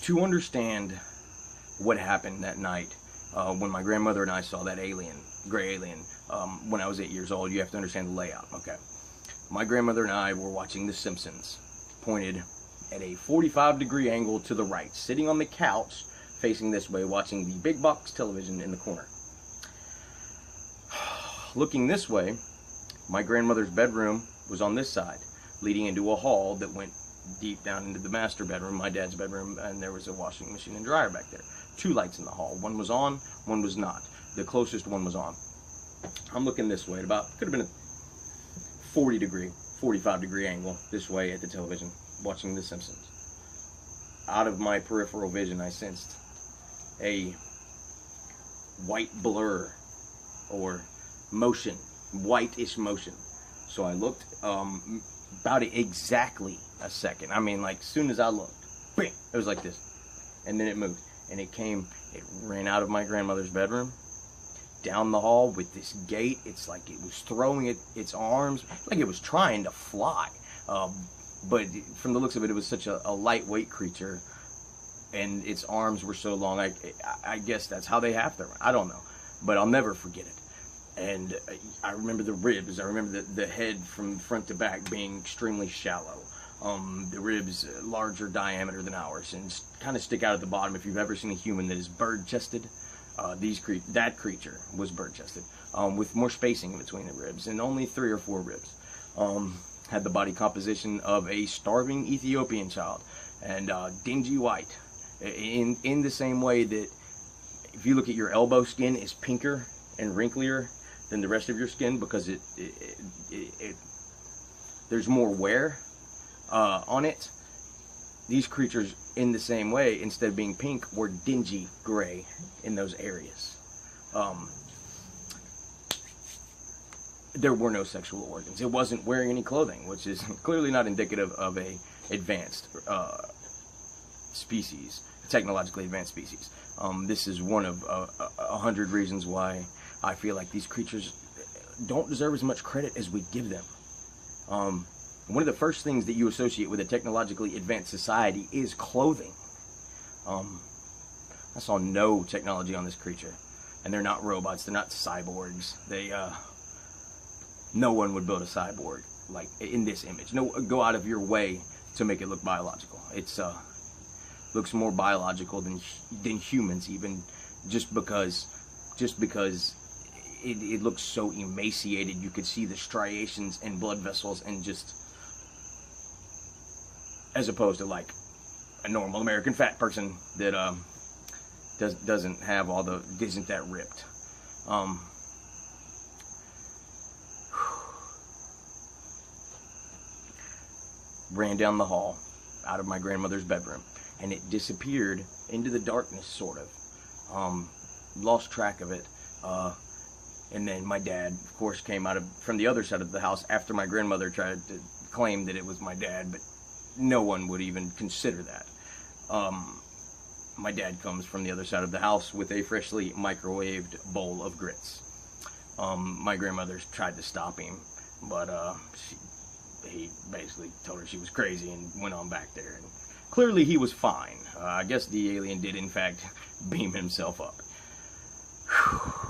To understand what happened that night, when my grandmother and I saw that alien, gray alien, when I was 8 years old, you have to understand the layout, okay? My grandmother and I were watching The Simpsons, pointed at a 45-degree angle to the right, sitting on the couch, facing this way, watching the big box television in the corner. Looking this way, my grandmother's bedroom was on this side, leading into a hall that went deep down into the master bedroom, my dad's bedroom, and there was a washing machine and dryer back there. 2 lights in the hall. One was on, one was not. The closest one was on. I'm looking this way at about, could have been a 40-degree, 45-degree angle this way at the television, watching The Simpsons. Out of my peripheral vision, I sensed a white blur or motion, whitish motion. So I looked, about exactly a second. I mean, like, as soon as I looked, bam, it was like this. And then it moved. And it ran out of my grandmother's bedroom, down the hall with this gate. It's like it was throwing its arms, like it was trying to fly. But from the looks of it, it was such a lightweight creature, and its arms were so long. I guess that's how they have them. I don't know. But I'll never forget it. And I remember the ribs. I remember the head from front to back being extremely shallow. The ribs larger diameter than ours and kind of stick out at the bottom. If you've ever seen a human that is bird-chested, that creature was bird-chested, with more spacing in between the ribs and only 3 or 4 ribs. Had the body composition of a starving Ethiopian child and dingy white, in the same way that if you look at your elbow skin is pinker and wrinklier than the rest of your skin because there's more wear on it. These creatures, in the same way, instead of being pink, were dingy gray in those areas. There were no sexual organs. It wasn't wearing any clothing, which is clearly not indicative of a advanced species, technologically advanced species. This is one of 100 reasons why I feel like these creatures don't deserve as much credit as we give them. One of the first things that you associate with a technologically advanced society is clothing. I saw no technology on this creature, and they're not robots. They're not cyborgs. No one would build a cyborg like in this image. No, go out of your way to make it look biological. It's looks more biological than humans, even just because it looks so emaciated. You could see the striations and blood vessels, and just as opposed to like a normal American fat person that doesn't have all the, isn't that ripped. Ran down the hall out of my grandmother's bedroom, and it disappeared into the darkness, sort of. Lost track of it. And then my dad, of course, came out from the other side of the house after my grandmother tried to claim that it was my dad, but no one would even consider that. My dad comes from the other side of the house with a freshly microwaved bowl of grits. My grandmother tried to stop him, but he basically told her she was crazy and went on back there. And clearly he was fine. I guess the alien did, in fact, beam himself up. Whew.